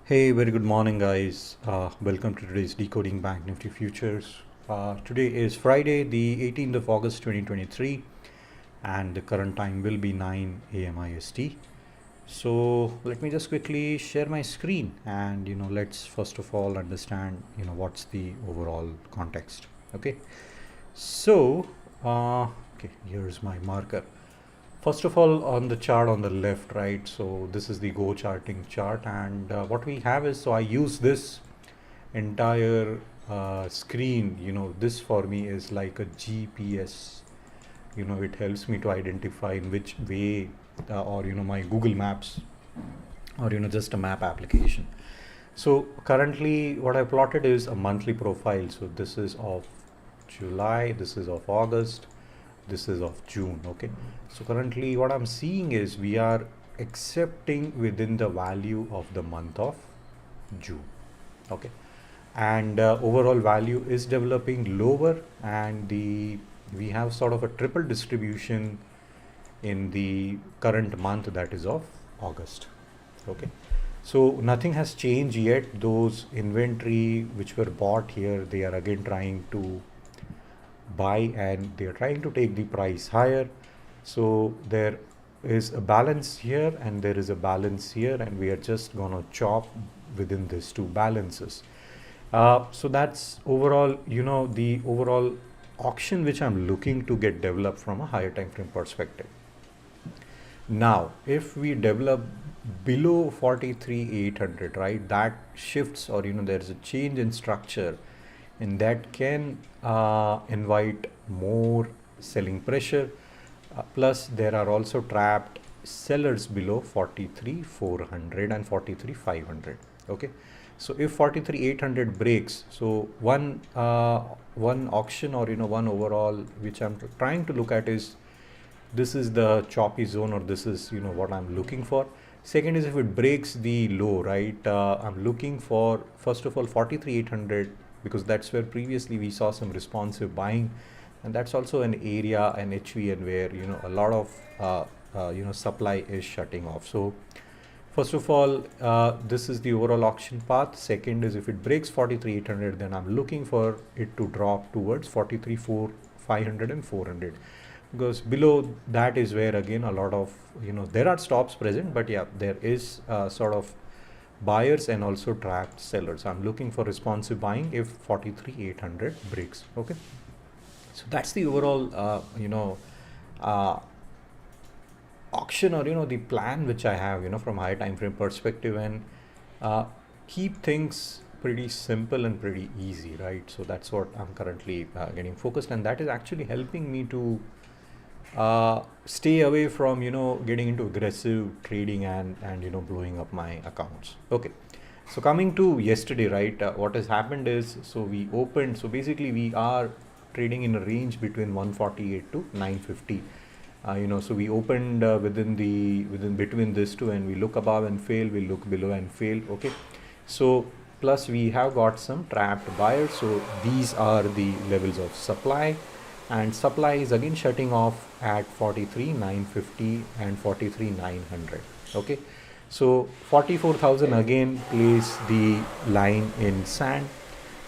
Hey, very good morning, guys. Welcome to today's Decoding BankNifty Futures. Today is Friday, the 18th of August 2023, and the current time will be 9 a.m. IST. So let me just quickly share my screen, and let's first of all understand what's the overall context. Okay, so okay, here's my marker. First of all, on the chart on the left, right? So this is the Go charting chart, and what we have is, so I use this entire screen. This for me is like a GPS. It helps me to identify in which way, or my Google Maps, or just a map application. So currently, what I plotted is a monthly profile. So this is of July, this is of August, this is of June. Okay, so currently what I'm seeing is we are accepting within the value of the month of June. Okay, and overall value is developing lower, and we have sort of a triple distribution in the current month, that is of August. Okay, so nothing has changed yet. Those inventory which were bought here, they are again trying to buy, and they are trying to take the price higher. So there is a balance here and there is a balance here, and we are just gonna chop within these two balances. So that's overall, the overall auction which I'm looking to get developed from a higher time frame perspective. Now, if we develop below 43,800, right, that shifts, or there's a change in structure, and that can invite more selling pressure. Plus, there are also trapped sellers below 43,400 and 43,500. Okay, so if 43,800 breaks, so one auction, or one overall which I'm trying to look at is, this is the choppy zone, or this is what I'm looking for. Second is, if it breaks the low, right, I'm looking for, first of all, 43,800, because that's where previously we saw some responsive buying, and that's also an area, an HVN, where a lot of supply is shutting off. So first of all, this is the overall auction path. Second is, if it breaks 43,800, then I'm looking for it to drop towards 43,500 and 400, because below that is where again a lot of there are stops present, but yeah, there is sort of buyers and also trapped sellers. I'm looking for responsive buying if 43,800 breaks. Okay, so that's the overall auction, or the plan which I have from high time frame perspective, and keep things pretty simple and pretty easy, right? So that's what I'm currently getting focused, and that is actually helping me to stay away from getting into aggressive trading and blowing up my accounts. Okay, so coming to yesterday, right, what has happened is, so we opened, so basically we are trading in a range between 148 to 950. So we opened between this two, and we look above and fail, we look below and fail. Okay, so plus we have got some trapped buyers. So these are the levels of supply, and supply is again shutting off at 43,950 and 43,900. Okay, so 44,000 again place the line in sand.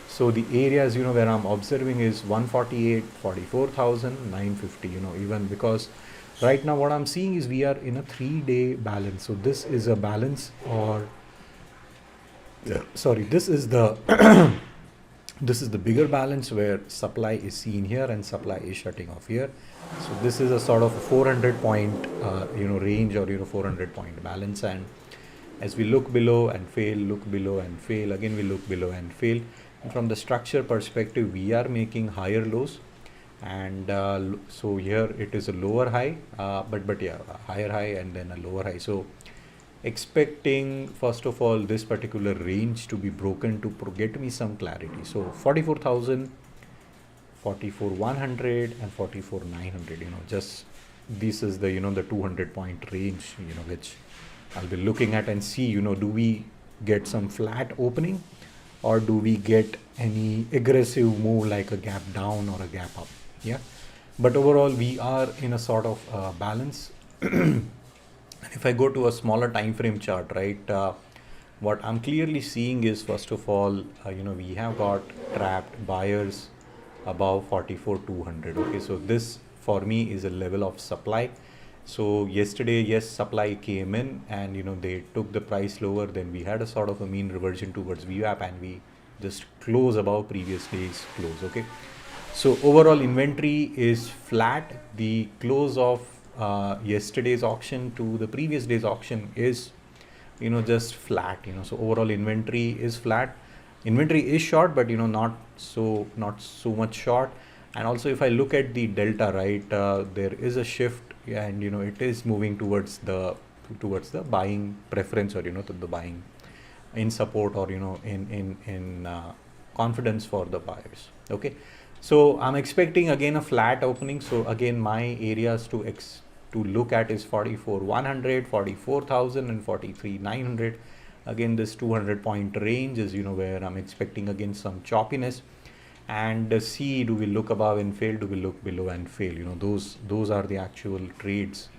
So the areas where I'm observing is 148, 44,000, 950. Even because right now what I'm seeing is we are in a 3-day balance. So this is a balance, or sorry, this is the this is the bigger balance where supply is seen here and supply is shutting off here. So this is a sort of a 400 point range, or 400 point balance, and as we look below and fail, look below and fail, again we look below and fail. And from the structure perspective, we are making higher lows, and so here it is a lower high, but yeah, a higher high and then a lower high. So expecting first of all this particular range to be broken to get me some clarity. So 44,000, 44,100 and 44,900, just this is the the 200 point range, which I'll be looking at and see, do we get some flat opening, or do we get any aggressive move like a gap down or a gap up. Yeah, but overall we are in a sort of balance. If I go to a smaller time frame chart, right, What I'm clearly seeing is, first of all, we have got trapped buyers above 44,200. Okay, so this for me is a level of supply. So yesterday, yes, supply came in and they took the price lower. Then we had a sort of a mean reversion towards VWAP and we just close above previous day's close. Okay, so overall inventory is flat. The close of yesterday's auction to the previous day's auction is just flat. So overall inventory is flat. Inventory is short, but not so much short. And also if I look at the delta, right, there is a shift and it is moving towards the buying preference, or to the buying in support, or in confidence for the buyers. Okay, so I'm expecting again a flat opening. So again, my areas to look at is 44,100, 44,000 and 43,900. Again, this 200 point range is where I'm expecting again some choppiness. And see, do we look above and fail, do we look below and fail? Those are the actual trades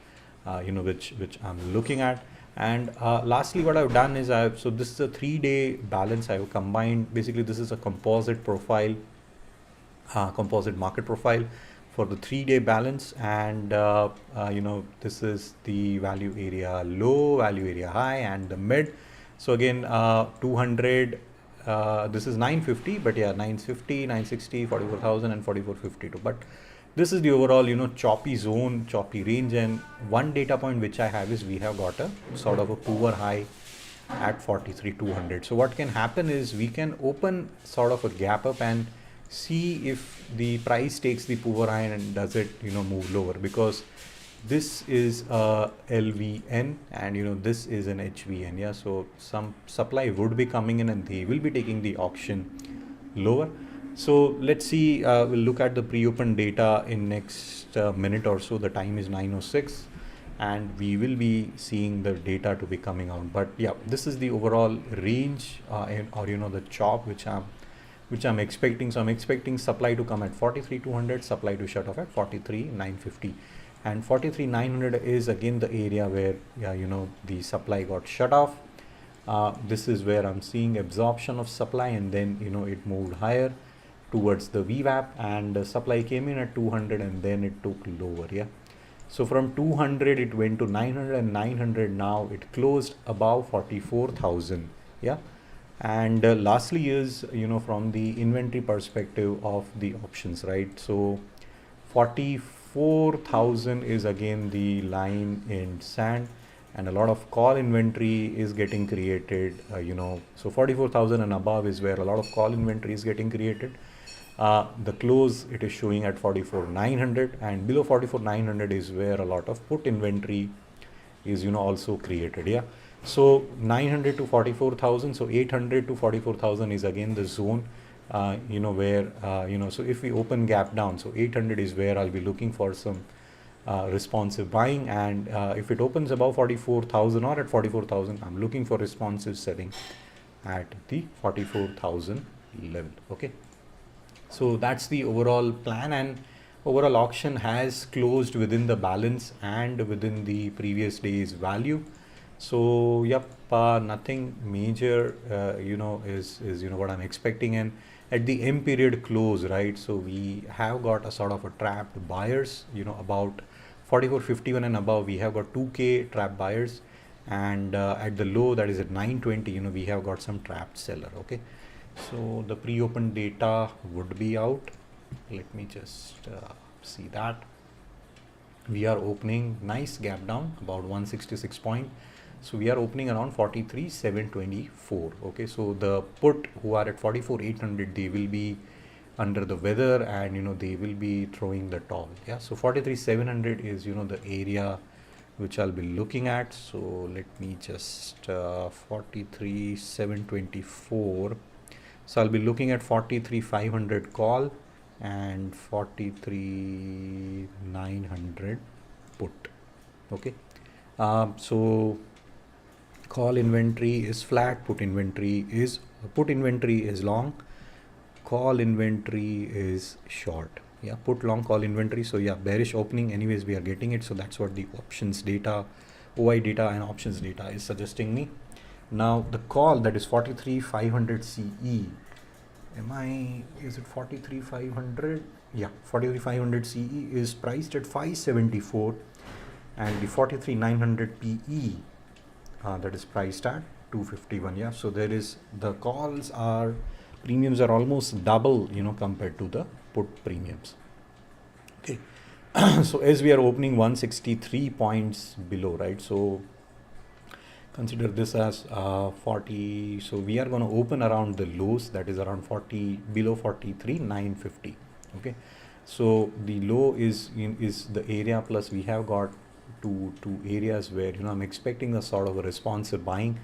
which I'm looking at. And lastly, what I've done is so this is a 3-day balance. I've combined, basically this is a composite profile, composite market profile for the 3-day balance. And this is the value area low, value area high, and the mid. So again, 200, this is 950, but yeah, 950, 960, 44,000 and 4452. But this is the overall choppy zone, choppy range. And one data point which I have is we have got a sort of a poor high at 43,200. So what can happen is we can open sort of a gap up and see if the price takes the poor high and does it move lower, because this is a LVN and this is an HVN. Yeah, so some supply would be coming in and they will be taking the auction lower. So let's see, we'll look at the pre-open data in next minute or so. The time is 9:06 and we will be seeing the data to be coming out. But yeah, this is the overall range or the chop which I'm expecting. So I'm expecting supply to come at 43,200, supply to shut off at 43,950. And 43,900 is again the area where the supply got shut off. This is where I'm seeing absorption of supply, and then it moved higher towards the VWAP, and supply came in at 200 and then it took lower. Yeah, so from 200 it went to 900, and 900 now it closed above 44,000. Yeah, and lastly is from the inventory perspective of the options, right? So 44,000 is again the line in sand, and a lot of call inventory is getting created. So 44,000 and above is where a lot of call inventory is getting created. The close it is showing at 44,900, and below 44,900 is where a lot of put inventory is also created. Yeah, so 900 to 44,000, so 800 to 44,000 is again the zone where so if we open gap down, so 800 is where I'll be looking for some responsive buying, and if it opens above 44,000 or at 44,000, I'm looking for responsive selling at the 44,000 level. Okay, so that's the overall plan, and overall auction has closed within the balance and within the previous day's value. So yep, nothing major is what I'm expecting. And at the M period close, right, so we have got a sort of a trapped buyers, about 44.51 and above, we have got 2k trapped buyers, and at the low, that is at 920, we have got some trapped seller. Okay, so the pre-open data would be out. Let me just see that. We are opening nice gap down about 166 point. So we are opening around 43,724. Okay, so the put who are at 44,800, they will be under the weather, and they will be throwing the towel. Yeah, so 43,700 is the area which I'll be looking at. So let me just 43,724. So I'll be looking at 43,500 call and 43,900 put. Okay, so call inventory is flat, put inventory is long, call inventory is short. Yeah, put long, call inventory. So yeah, bearish opening anyways we are getting it. So that's what the options data, OI data and options data is suggesting me. Now the call, that is 43,500 CE. Is it 43,500? Yeah, 43,500 CE is priced at 574, and the 43,900 PE, that is priced at 251. Yeah, so there is, the premiums are almost double, compared to the put premiums. Okay. So as we are opening 163 points below, right? So consider this as 40. So we are going to open around the lows, that is around 40, below 43,950. Okay. So the low is the area, plus we have got two areas where I'm expecting a sort of a responsive buying.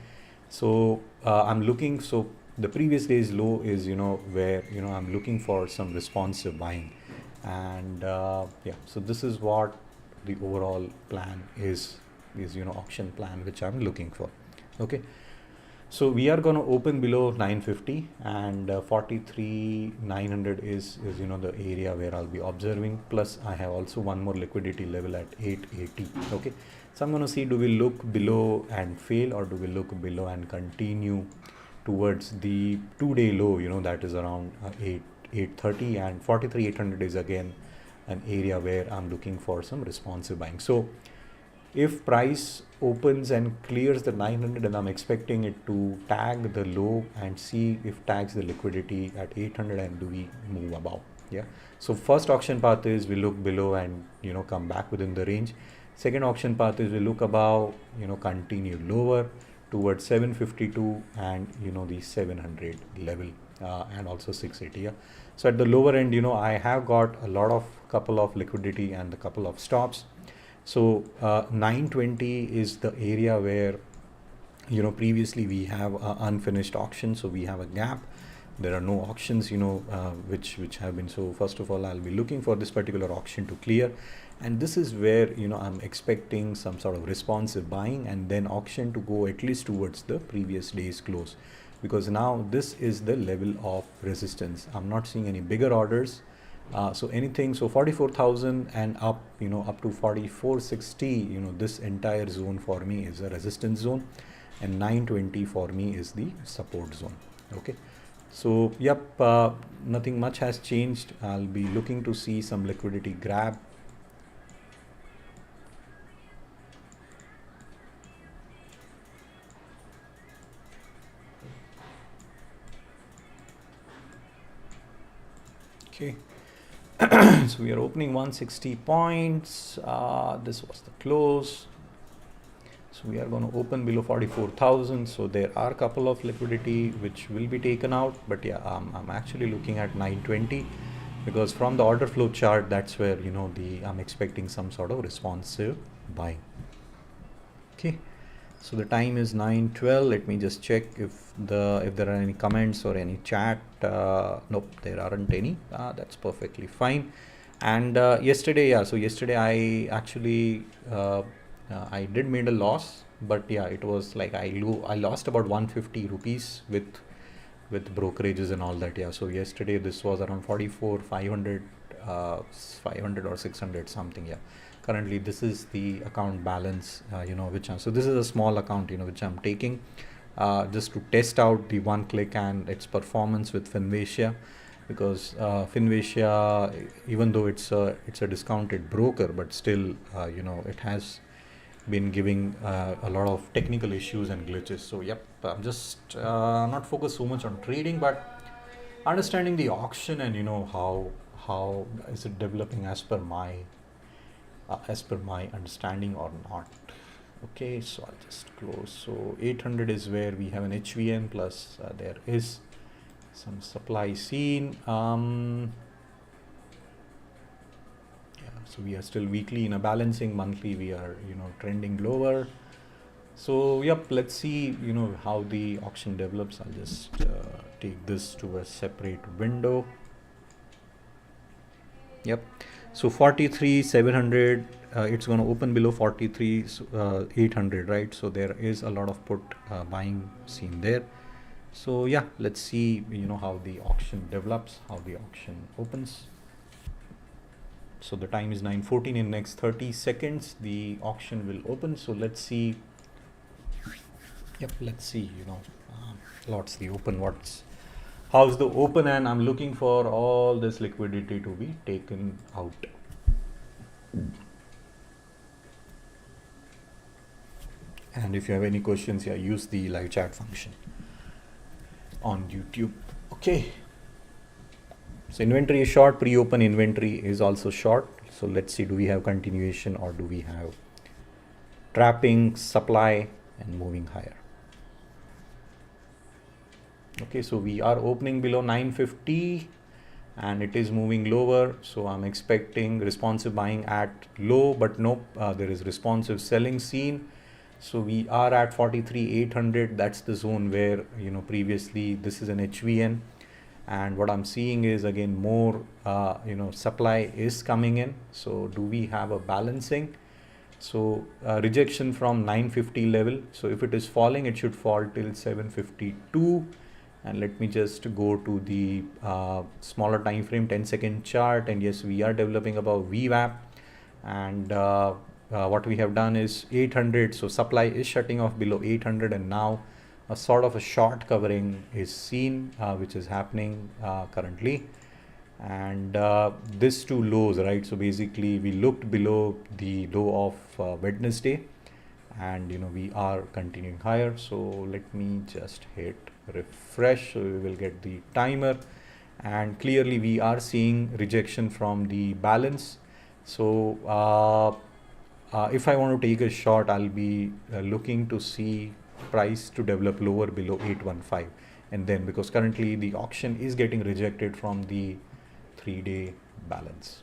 So I'm looking. So the previous day's low is where I'm looking for some responsive buying, and yeah. So this is what the overall plan is auction plan which I'm looking for. Okay. So we are going to open below 950, and 43,900 is the area where I'll be observing. Plus I have also one more liquidity level at 880. Okay. So I'm going to see, do we look below and fail, or do we look below and continue towards the 2-day low, that is around 830, and 43,800 is again an area where I'm looking for some responsive buying. So if price opens and clears the 900, and I'm expecting it to tag the low and see if tags the liquidity at 800, and do we move above. Yeah. So first auction path is we look below and come back within the range. Second auction path is we look above, continue lower towards 752 and the 700 level, and also 680. Yeah. So at the lower end, I have got a couple of liquidity and a couple of stops. So 920 is the area where previously we have unfinished auction, so we have a gap. There are no auctions which have been. So first of all, I'll be looking for this particular auction to clear, and this is where I'm expecting some sort of responsive buying, and then auction to go at least towards the previous day's close, because now this is the level of resistance. I'm not seeing any bigger orders. So anything, so 44,000 and up, up to 4460, this entire zone for me is a resistance zone, and 920 for me is the support zone. Okay. So yep, nothing much has changed. I'll be looking to see some liquidity grab. Okay. So we are opening 160 points. This was the close. So we are going to open below 44,000. So there are a couple of liquidity which will be taken out, but yeah, I'm actually looking at 920, because from the order flow chart, that's where I'm expecting some sort of responsive buying. Okay. So the time is 9:12. Let me just check if there are any comments or any chat. Nope, there aren't any. That's perfectly fine. And yesterday, yeah. So yesterday I actually I did made a loss, but yeah, it was like I lost about 150 rupees with brokerages and all that. Yeah. So yesterday this was around 44,500, 500 or 600 something. Yeah. Currently this is the account balance, so this is a small account, which I'm taking just to test out the one click and its performance with Finvasia, because Finvasia, even though it's a discounted broker, but still it has been giving a lot of technical issues and glitches. So yep, I'm just not focused so much on trading, but understanding the auction and how is it developing as per my understanding or not. Okay, so I'll just close. So 800 is where we have an HVN, plus there is some supply seen. Yeah, so we are still weekly in a balancing. Monthly we are trending lower. So yep, let's see how the auction develops. I'll just take this to a separate window. Yep. So 43,700, it's going to open below 43,800, right? So there is a lot of put buying seen there. So yeah, let's see how the auction develops, how the auction opens. So the time is 9:14. In next 30 seconds the auction will open. So let's see Yep, let's see, lots the open, how's the open, and I'm looking for all this liquidity to be taken out. And if you have any questions, yeah, use the live chat function on YouTube. Okay. So inventory is short, pre-open inventory is also short. So let's see, do we have continuation or do we have trapping, supply, and moving higher? Okay, so we are opening below 950 and it is moving lower. So I'm expecting responsive buying at low, but nope, there is responsive selling seen. So we are at 43,800. That's the zone where, previously this is an HVN. And what I'm seeing is again more, supply is coming in. So do we have a balancing? So rejection from 950 level. So if it is falling, it should fall till 752. And let me just go to the smaller time frame 10-second chart. And yes, we are developing above VWAP. And what we have done is 800. So supply is shutting off below 800, and now a sort of a short covering is seen, which is happening currently. And this two lows, right? So basically we looked below the low of Wednesday, and we are continuing higher. So let me just hit refresh, so we will get the timer, and clearly we are seeing rejection from the balance. So if I want to take a short, I'll be looking to see price to develop lower below 815, and then because currently the auction is getting rejected from the 3-day balance.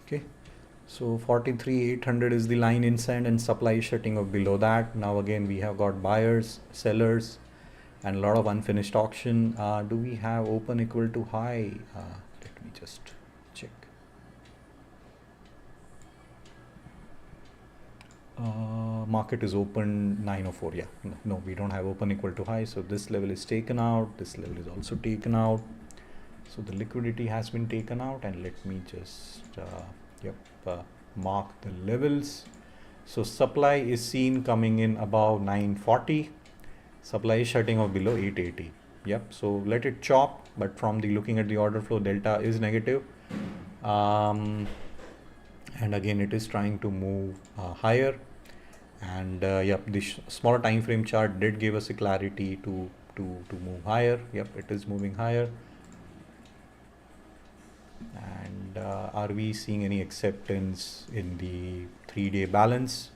Okay, so 43,800 is the line inside, and supply is shutting up below that. Now again we have got buyers, sellers, and a lot of unfinished auction. Do we have open equal to high? Let me just check. Market is open 904. Yeah, no, we don't have open equal to high. So this level is taken out. This level is also taken out. So the liquidity has been taken out, and let me just mark the levels. So supply is seen coming in above 940. Supply is shutting off below 880. Yep. So let it chop, but from the looking at the order flow, delta is negative. And again, it is trying to move higher. And the smaller time frame chart did give us a clarity to move higher. Yep, it is moving higher. And are we seeing any acceptance in the 3-day balance?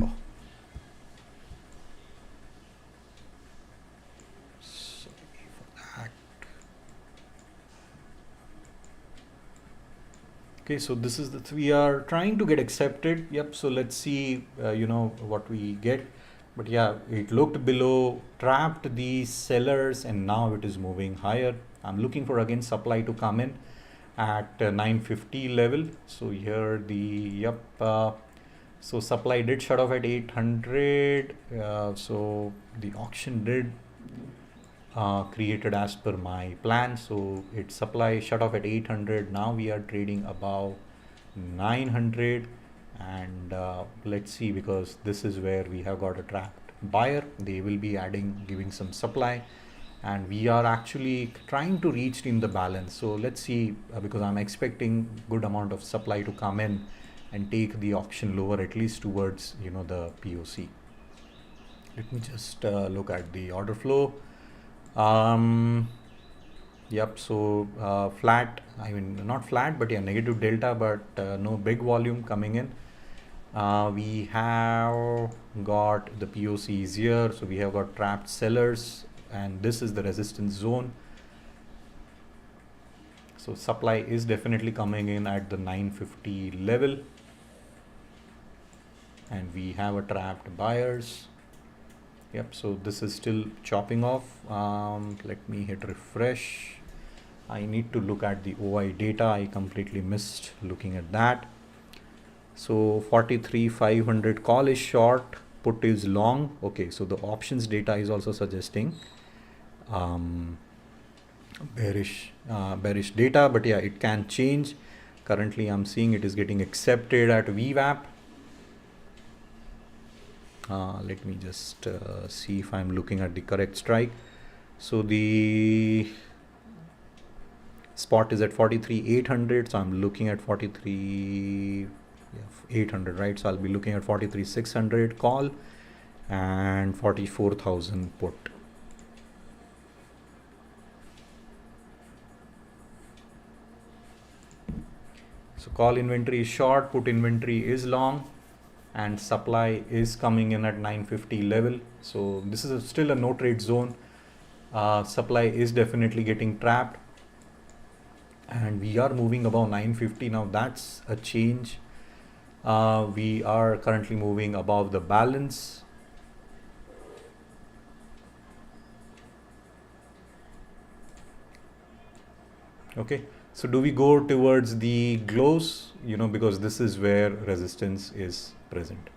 Oh. Sorry for that. Okay, so this is we are trying to get accepted. Yep, so let's see what we get. But yeah, it looked below, trapped the sellers, and now it is moving higher. I'm looking for again supply to come in at 950 level. So here so supply did shut off at 800. So the auction did created as per my plan. So its supply shut off at 800. Now we are trading above 900. And let's see, because this is where we have got a trapped buyer. They will be giving some supply, and we are actually trying to reach in the balance. So let's see, because I'm expecting good amount of supply to come in and take the auction lower, at least towards the POC. Let me just look at the order flow. Yep, so flat, I mean not flat, but yeah, negative delta, but no big volume coming in. We have got the POCs here, so we have got trapped sellers, and this is the resistance zone. So supply is definitely coming in at the 950 level, and we have a trapped buyers. Yep, so this is still chopping off. Let me hit refresh. I need to look at the OI data. I completely missed looking at that. So 43,500 call is short, put is long. Okay, so the options data is also suggesting bearish data, but yeah, it can change. Currently I'm seeing it is getting accepted at VWAP. Let me just see if I'm looking at the correct strike. So the spot is at 43,800, so I'm looking at 43,800, right? So I'll be looking at 43,600 call and 44,000 put. So call inventory is short, put inventory is long, and supply is coming in at 950 level. So this is still a no trade zone. Supply is definitely getting trapped, and we are moving above 950 now. That's a change. We are currently moving above the balance. Okay, so do we go towards the close, because this is where resistance is present.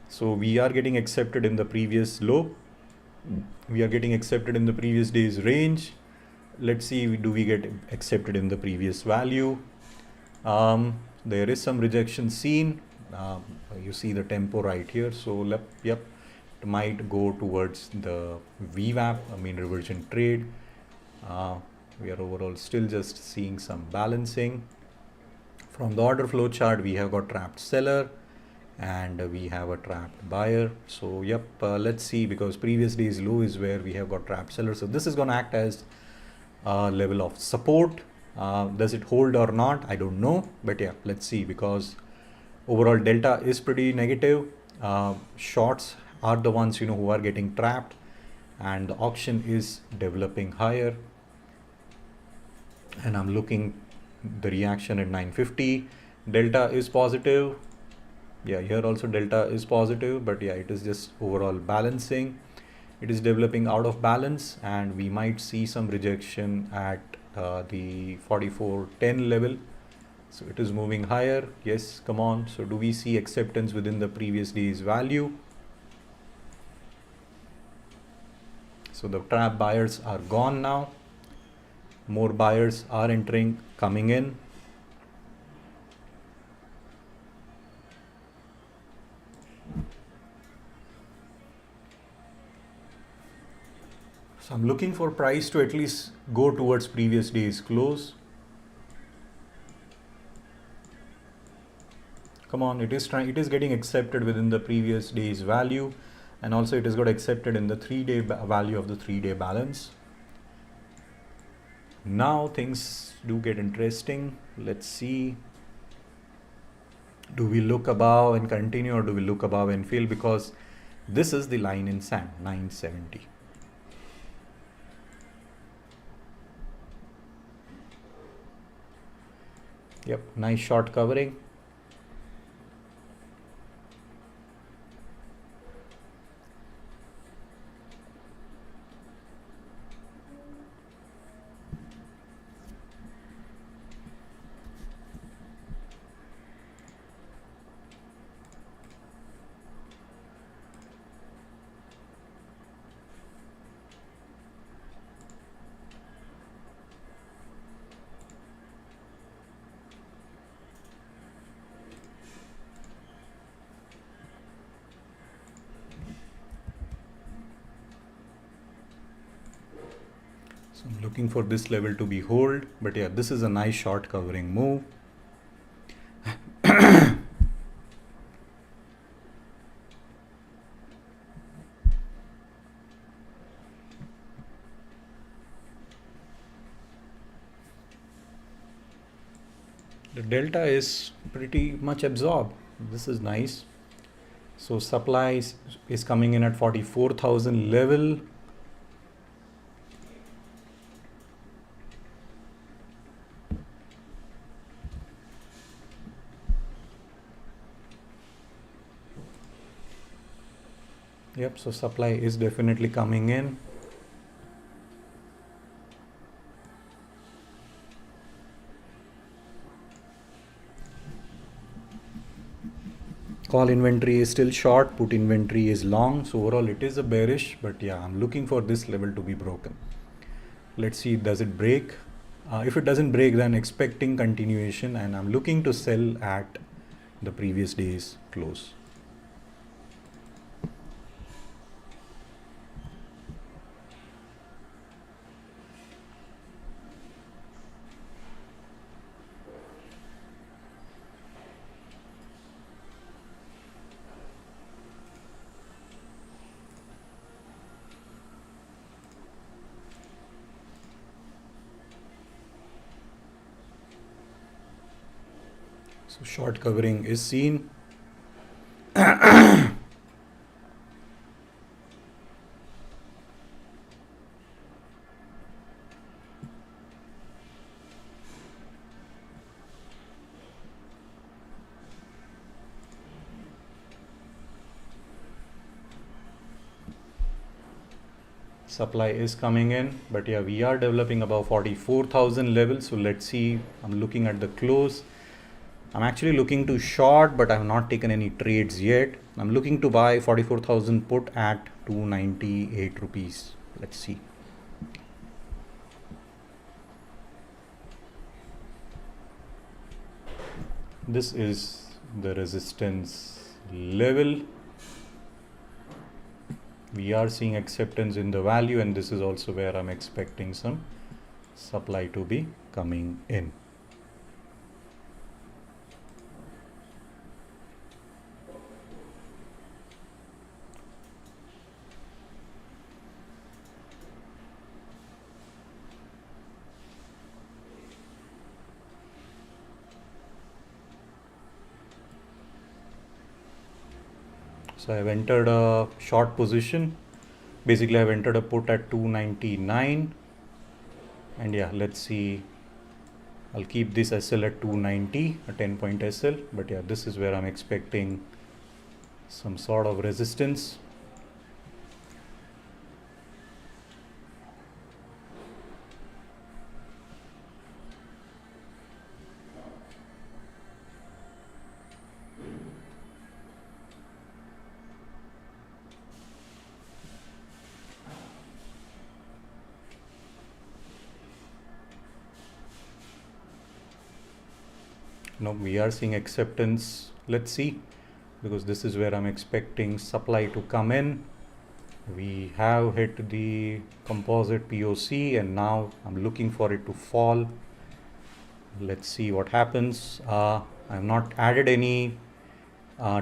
So we are getting accepted in the previous low. We are getting accepted in the previous day's range. Let's see, do we get accepted in the previous value? There is some rejection seen. You see the tempo right here. So yep, it might go towards the VWAP, reversion trade. We are overall still just seeing some balancing. From the order flow chart, we have got trapped seller and we have a trapped buyer. So yep, let's see, because previous day's low is where we have got trapped seller. So this is going to act as a level of support. Does it hold or not? I don't know, but yeah, let's see, because overall delta is pretty negative. Shorts are the ones who are getting trapped, and the auction is developing higher. And I'm looking the reaction at 950. Delta is positive. Yeah, here also delta is positive, but yeah, it is just overall balancing. It is developing out of balance, and we might see some rejection at the 44.10 level. So it is moving higher. Yes, come on. So do we see acceptance within the previous day's value? So the trap buyers are gone now. More buyers are entering, coming in. So I'm looking for price to at least go towards previous day's close. Come on, it is getting accepted within the previous day's value, and also it has got accepted in the 3-day value of the 3-day balance. Now things do get interesting. Let's see. Do we look above and continue, or do we look above and fail? Because this is the line in sand, 970. Yep, nice short covering. So I'm looking for this level to be hold, but yeah, this is a nice short covering move. The delta is pretty much absorbed. This is nice. So supply is coming in at 44,000 level. Yep, so supply is definitely coming in. Call inventory is still short, put inventory is long, so overall it is a bearish, but yeah, I'm looking for this level to be broken. Let's see, does it break? If it doesn't break, then expecting continuation, and I'm looking to sell at the previous day's close. So short covering is seen. Supply is coming in, but yeah, we are developing above 44,000 levels. So let's see, I'm looking at the close. I'm actually looking to short, but I have not taken any trades yet. I'm looking to buy 44,000 put at 298 rupees. Let's see. This is the resistance level. We are seeing acceptance in the value, and this is also where I'm expecting some supply to be coming in. So I've entered a short position. Basically, I've entered a put at 299. And yeah, let's see. I'll keep this SL at 290, a 10-point SL. But yeah, this is where I'm expecting some sort of resistance. No, we are seeing acceptance. Let's see, because this is where I'm expecting supply to come in. We have hit the composite POC, and now I'm looking for it to fall. Let's see what happens. I have not added any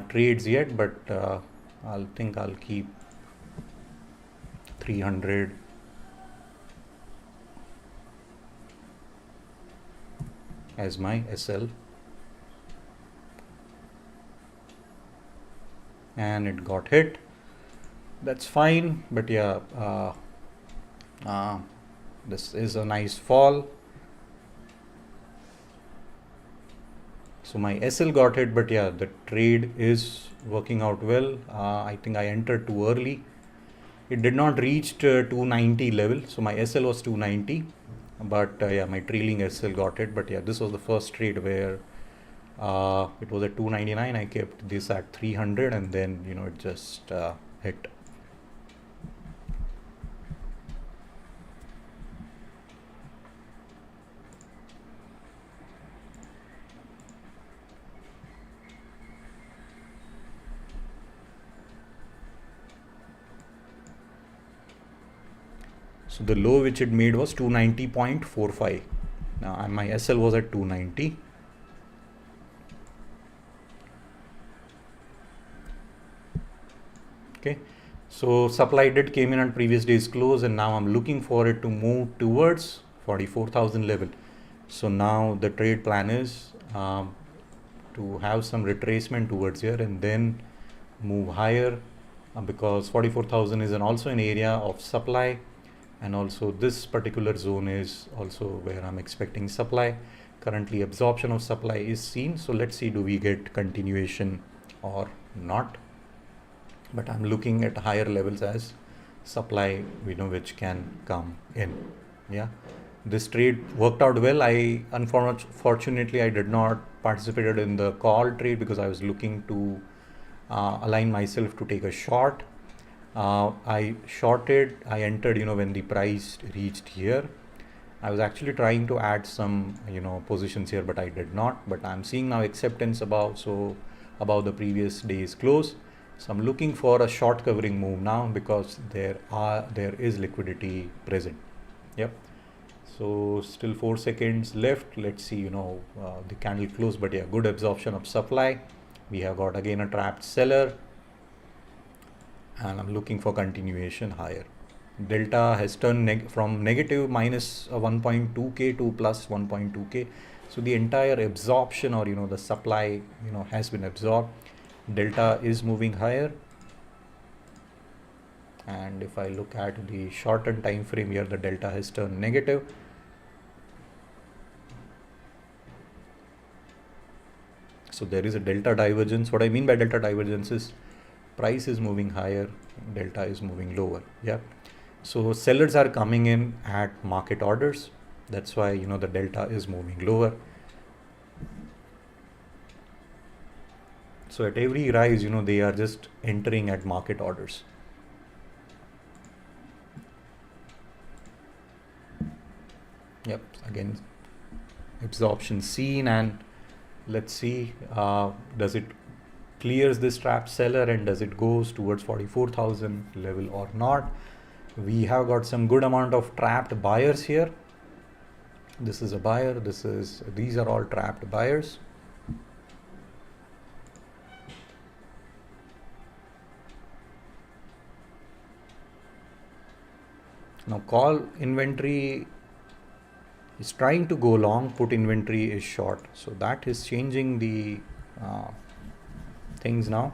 trades yet, but I'll keep 300 as my SL. And it got hit. That's fine, but yeah, this is a nice fall. So my SL got hit, but yeah, the trade is working out well. I think I entered too early. It did not reach 290 level, so my SL was 290, but yeah, my trailing SL got hit. But yeah, this was the first trade where it was at 299. I kept this at 300, and then it just hit. So the low which it made was 290.45. Now my SL was at 290. Okay, so supply did came in at previous day's close, and now I'm looking for it to move towards 44,000 level. So now the trade plan is to have some retracement towards here and then move higher, because 44,000 is also an area of supply, and also this particular zone is also where I'm expecting supply. Currently absorption of supply is seen, so let's see, do we get continuation or not. But I'm looking at higher levels as supply, which can come in. Yeah, this trade worked out well. Unfortunately I did not participated in the call trade because I was looking to align myself to take a short. I entered, when the price reached here. I was actually trying to add some, positions here, but I did not. But I'm seeing now acceptance above the previous day's close. So I'm looking for a short covering move now because there is liquidity present. Yep. So still 4 seconds left. Let's see, the candle close, but yeah, good absorption of supply. We have got again a trapped seller, and I'm looking for continuation higher. Delta has turned from negative minus 1.2k to plus 1.2k. So the entire absorption, or the supply, has been absorbed. Delta is moving higher. And if I look at the shortened time frame here, the delta has turned negative. So there is a delta divergence. What I mean by delta divergence is price is moving higher, delta is moving lower. Yeah. So sellers are coming in at market orders. That's why, the delta is moving lower. So at every rise, they are just entering at market orders. Yep. Again, absorption seen, and let's see, does it clears this trapped seller and does it goes towards 44,000 level or not. We have got some good amount of trapped buyers here. This is a buyer, these are all trapped buyers. Now call inventory is trying to go long, put inventory is short. So that is changing the things now.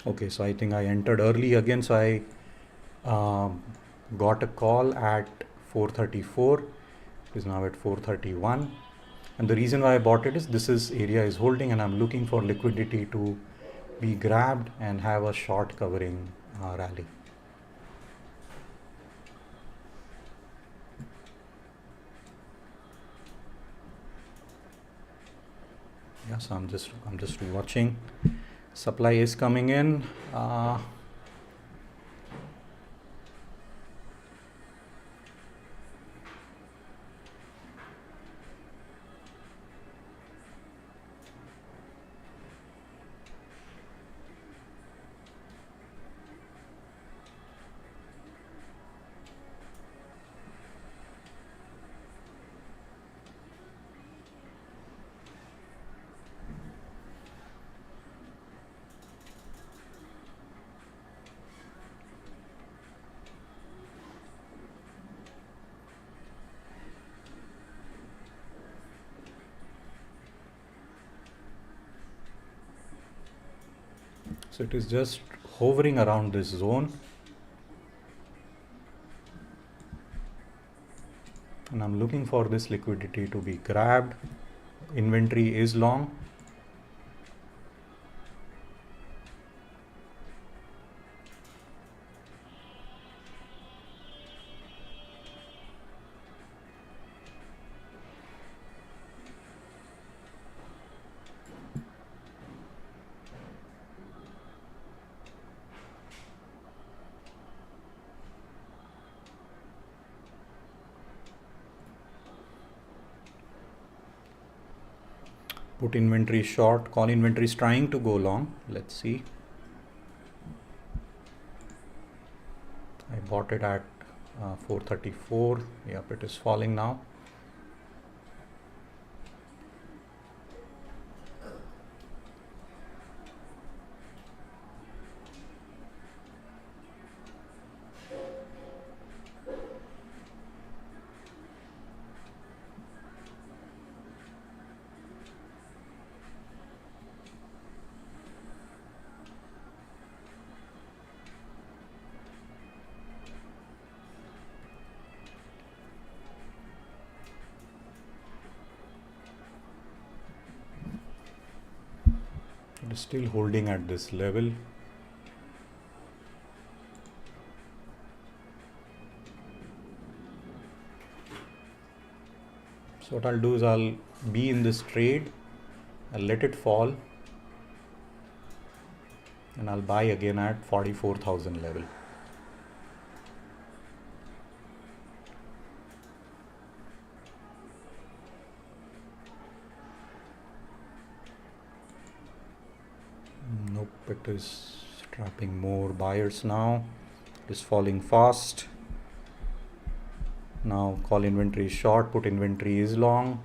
Okay, so I think I entered early again. So I got a call at 434. It is now at 431. And the reason why I bought it is this area is holding, and I'm looking for liquidity to be grabbed and have a short covering rally. Yeah, so I'm just watching. Supply is coming in. So it is just hovering around this zone, and I'm looking for this liquidity to be grabbed. Inventory is long. Put inventory short, call inventory is trying to go long. Let's see. I bought it at 434. Yep, it is falling now. still holding at this level. So what I'll do is I'll be in this trade, I'll let it fall, and I'll buy again at 44,000 level. Nope, it is trapping more buyers now. It is falling fast. Now call inventory is short, put inventory is long.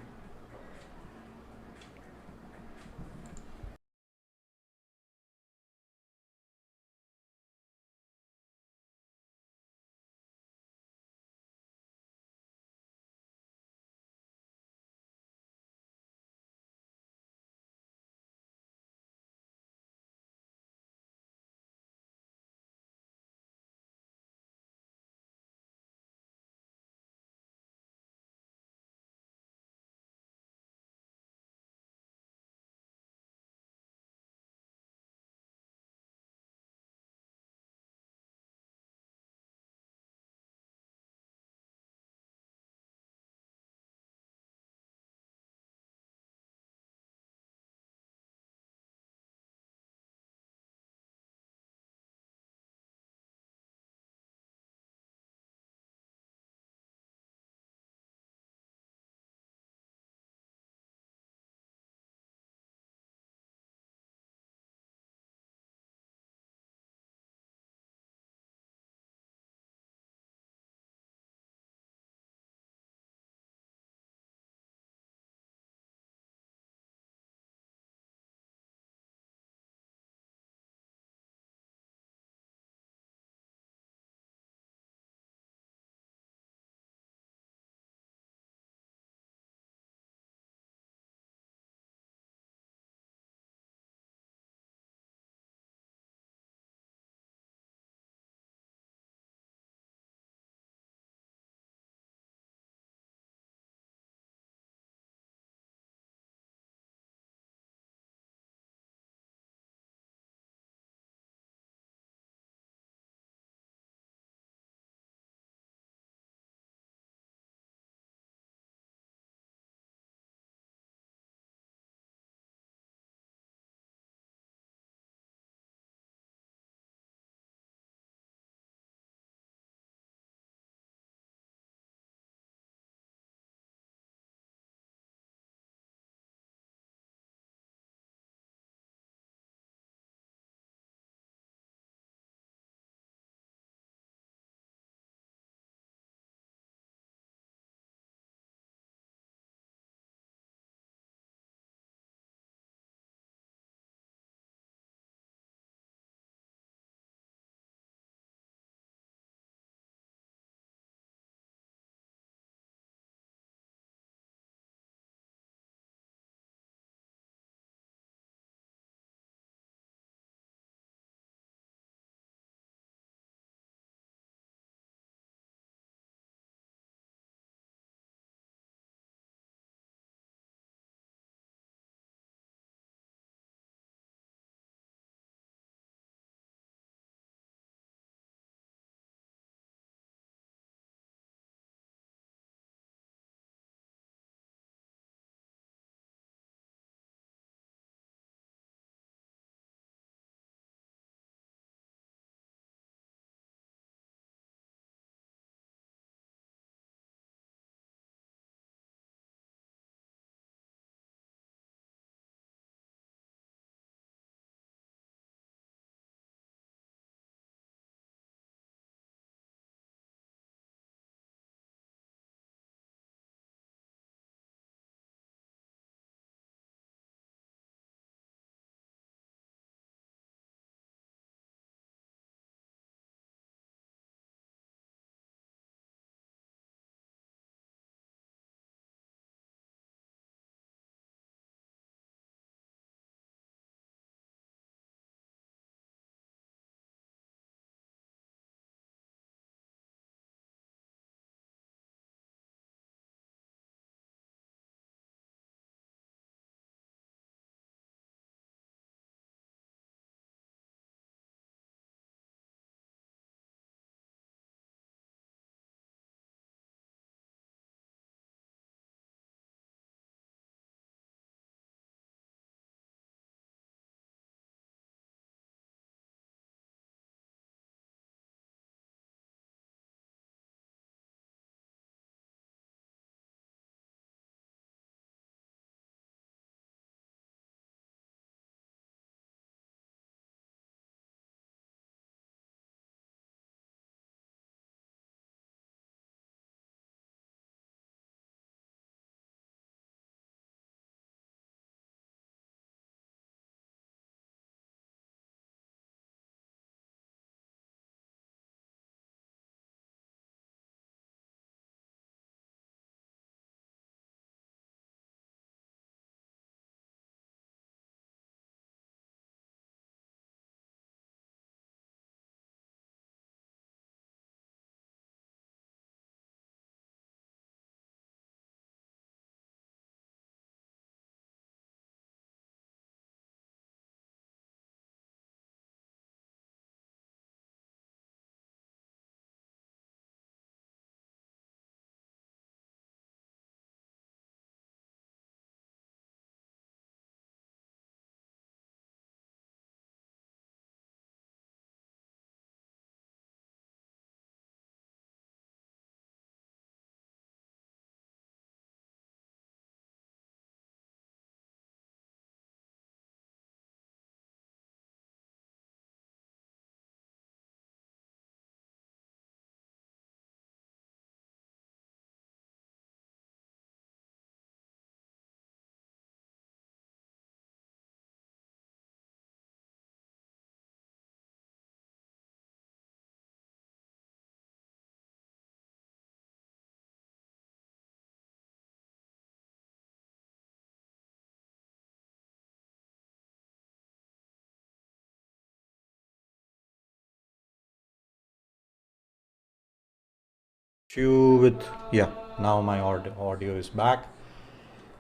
issue with, yeah, now my audio is back.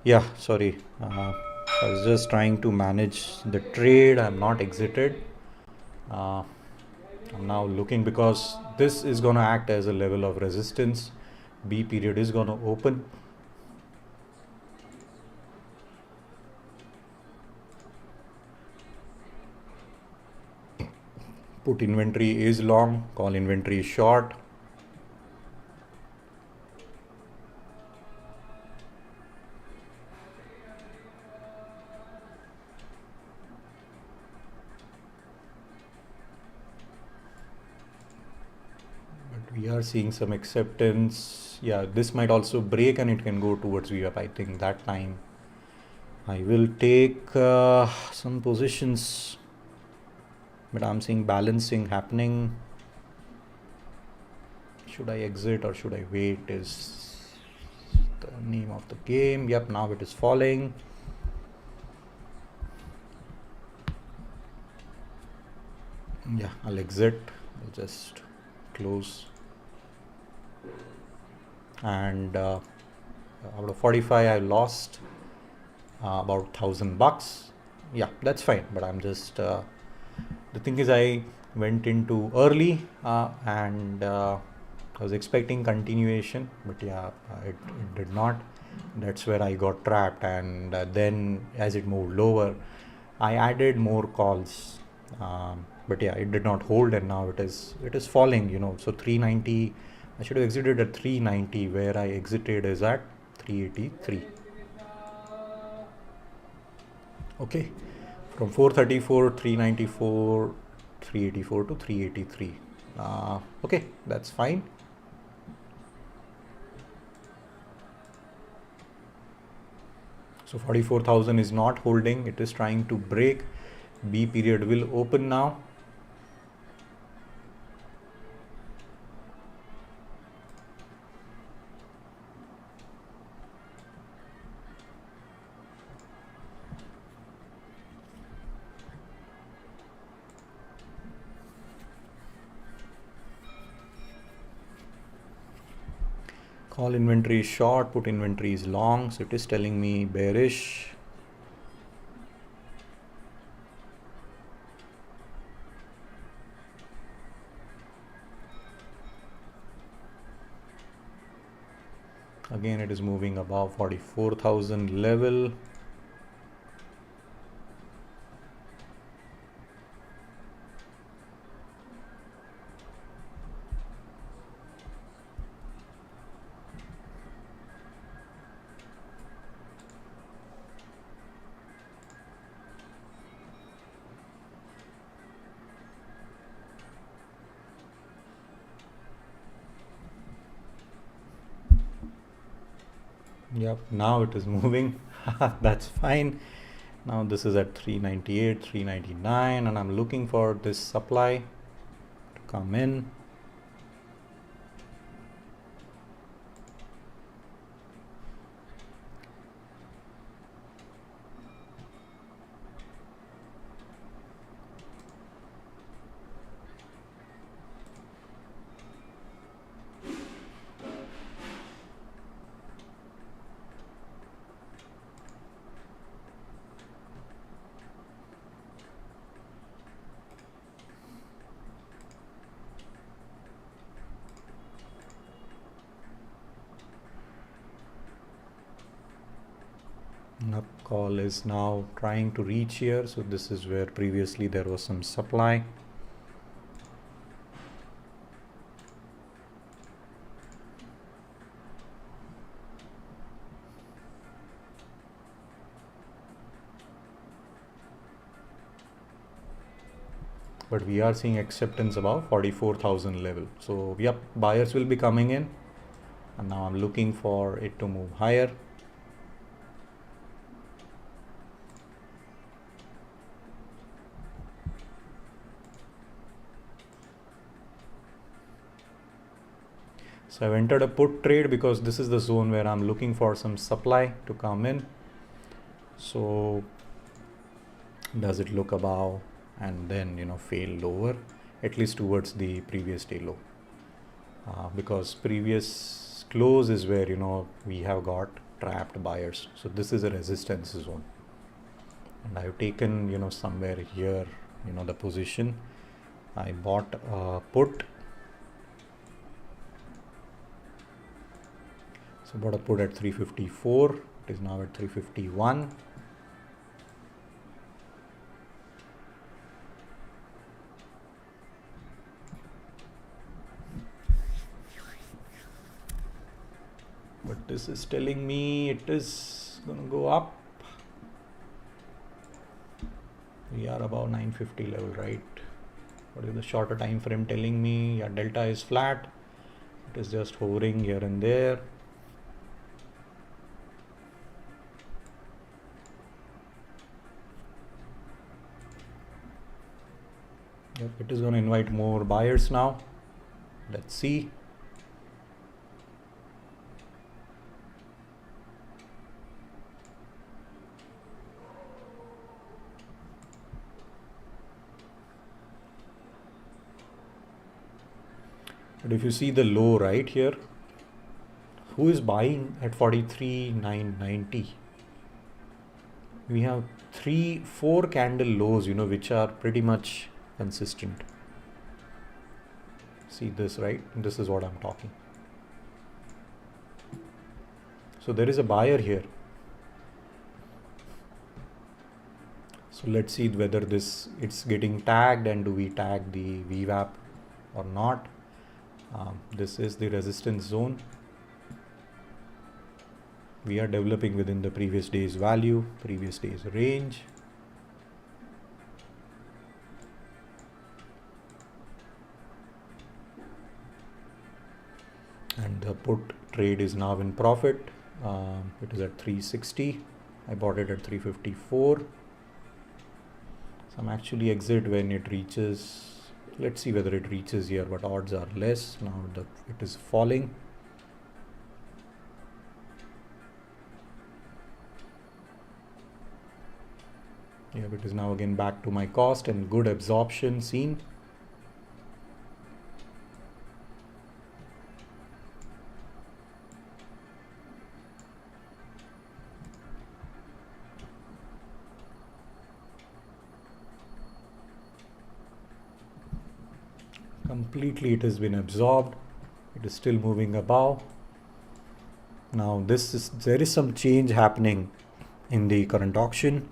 Yeah, sorry. I was just trying to manage the trade. I'm not exited. uh, I'm now looking because this is going to act as a level of resistance. B period is going to open. Put inventory is long, call inventory is short. But we are seeing some acceptance. Yeah, this might also break and it can go towards V up. I think that time I will take some positions, but I'm seeing balancing happening. Should I exit or should I wait is the name of the game. Yep, now it is falling. Yeah, I'll exit. I'll just close. And out of 45 I lost about $1,000. Yeah, that's fine, but I'm just the thing is I went into early and I was expecting continuation, but yeah, it did not. That's where I got trapped, and then as it moved lower I added more calls, but yeah, it did not hold, and now it is falling, so 390. I should have exited at 390. Where I exited is at 383. Okay, from 434, 394, 384 to 383. Okay, that's fine. So 44,000 is not holding. It is trying to break. B period will open now. Call inventory is short, put inventory is long, so it is telling me bearish. Again, it is moving above 44,000 level. Yep, now it is moving. That's fine. Now this is at 398, 399, and I'm looking for this supply to come in. Up call is now trying to reach here, so this is where previously there was some supply. But we are seeing acceptance above 44,000 level, so yep, buyers will be coming in, and now I'm looking for it to move higher. So I've entered a put trade because this is the zone where I'm looking for some supply to come in. So does it look above and then fail lower, at least towards the previous day low? because previous close is where we have got trapped buyers. So this is a resistance zone, and I've taken somewhere here the position. I bought a put. So bought a put at 354. It is now at 351. But this is telling me it is going to go up. We are above 950 level, right? What is the shorter time frame telling me? Yeah, delta is flat. It is just hovering here and there. Yep, it is going to invite more buyers now. Let's see. But if you see the low right here, who is buying at 43,990? We have 4 candle lows, which are pretty much consistent. See this, right? This is what I'm talking. So there is a buyer here. So let's see whether it's getting tagged, and do we tag the VWAP or not. This is the resistance zone. We are developing within the previous day's value, previous day's range. And the put trade is now in profit. It is at 360. I bought it at 354. So I'm actually exit when it reaches. Let's see whether it reaches here, but odds are less. Now it is falling. Yeah, it is now again back to my cost, and good absorption seen. Completely it has been absorbed. It is still moving above. Now there is some change happening in the current auction.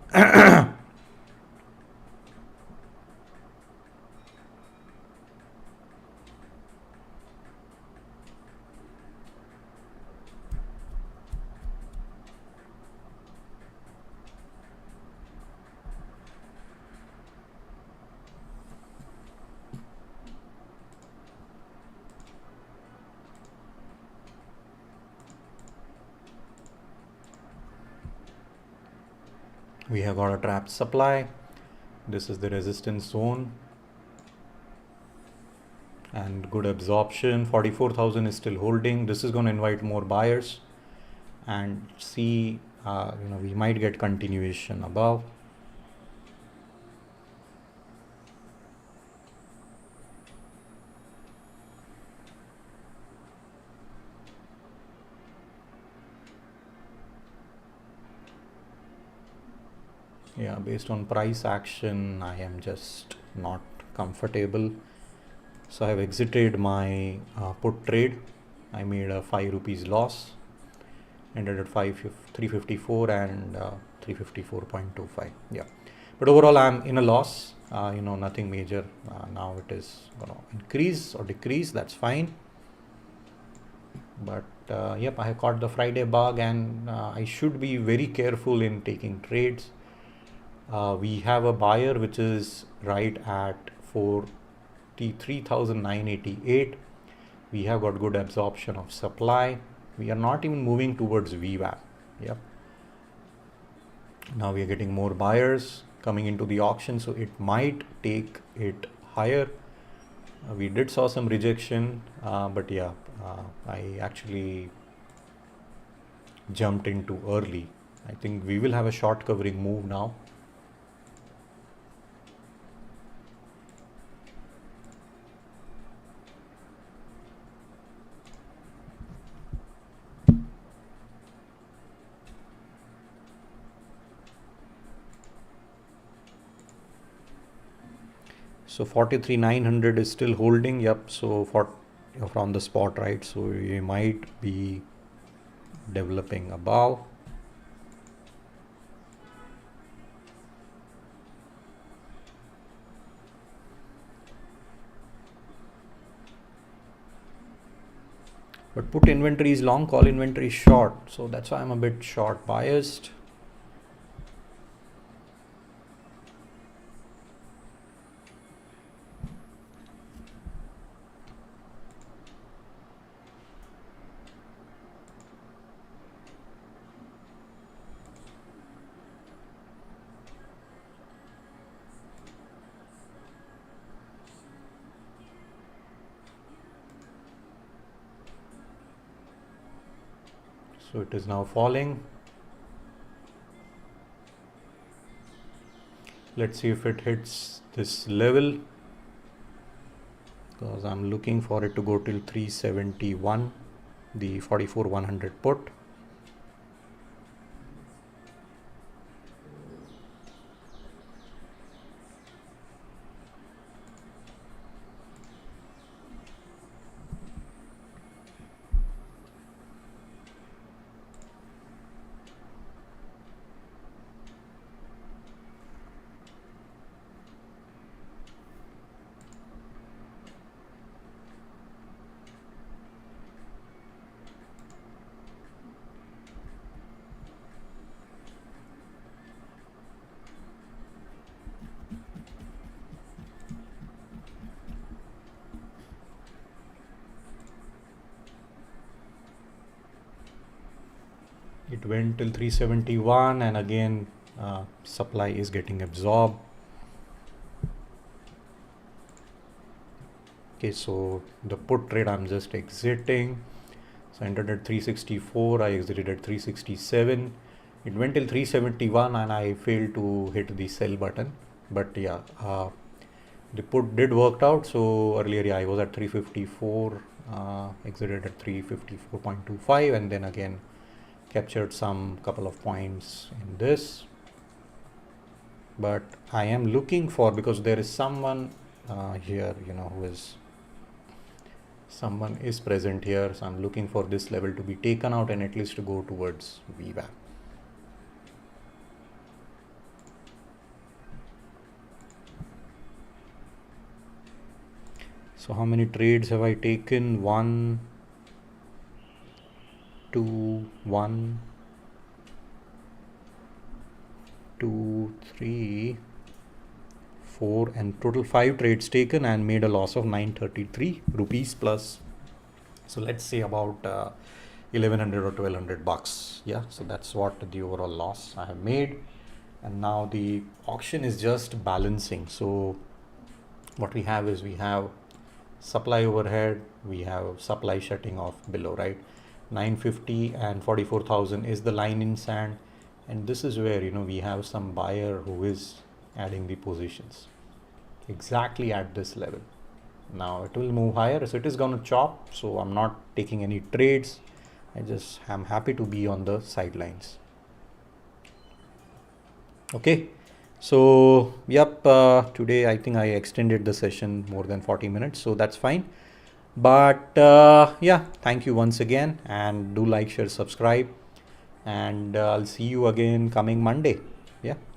We have got a trapped supply. This is the resistance zone, and good absorption. 44,000 is still holding. This is going to invite more buyers, and see we might get continuation above. Yeah, based on price action, I am just not comfortable. So I have exited my put trade. I made a 5 rupees loss. Ended at 354 and 354.25. Yeah, but overall I'm in a loss. Nothing major. Now it is going to increase or decrease. That's fine. But yep, I have caught the Friday bug, and I should be very careful in taking trades. We have a buyer which is right at 43,988. We have got good absorption of supply. We are not even moving towards VWAP. Yep. Now we are getting more buyers coming into the auction, so it might take it higher. We did saw some rejection, but yeah, I actually jumped in too early. I think we will have a short covering move now. So 43,900 is still holding. Yep. So from the spot, right? So you might be developing above. But put inventory is long, call inventory is short. So that's why I'm a bit short biased. So it is now falling. Let's see if it hits this level, because I'm looking for it to go till 371, the 44,100 put. It went till 371, and again supply is getting absorbed. Okay, so the put trade I'm just exiting. So I entered at 364, I exited at 367. It went till 371 and I failed to hit the sell button. But yeah, the put did work out. So earlier, yeah, I was at 354, exited at 354.25, and then again captured some couple of points in this. But I am looking for, because there is someone here, someone is present here, so I'm looking for this level to be taken out and at least to go towards VWAP. So how many trades have I taken? 1, 2, 1, 2, 3, 4, and total 5 trades taken, and made a loss of 933 rupees plus. So let's say about 1100 or 1200 bucks. Yeah, so that's what the overall loss I have made. And now the auction is just balancing. So what we have is, we have supply overhead, we have supply shutting off below, right? 950 and 44,000 is the line in sand, and this is where we have some buyer who is adding the positions exactly at this level. Now it will move higher, so it is going to chop. So I'm not taking any trades. I'm happy to be on the sidelines. Okay, so yep, today I think I extended the session more than 40 minutes, so that's fine. But yeah, thank you once again, and do like, share, subscribe, and I'll see you again coming Monday. Yeah,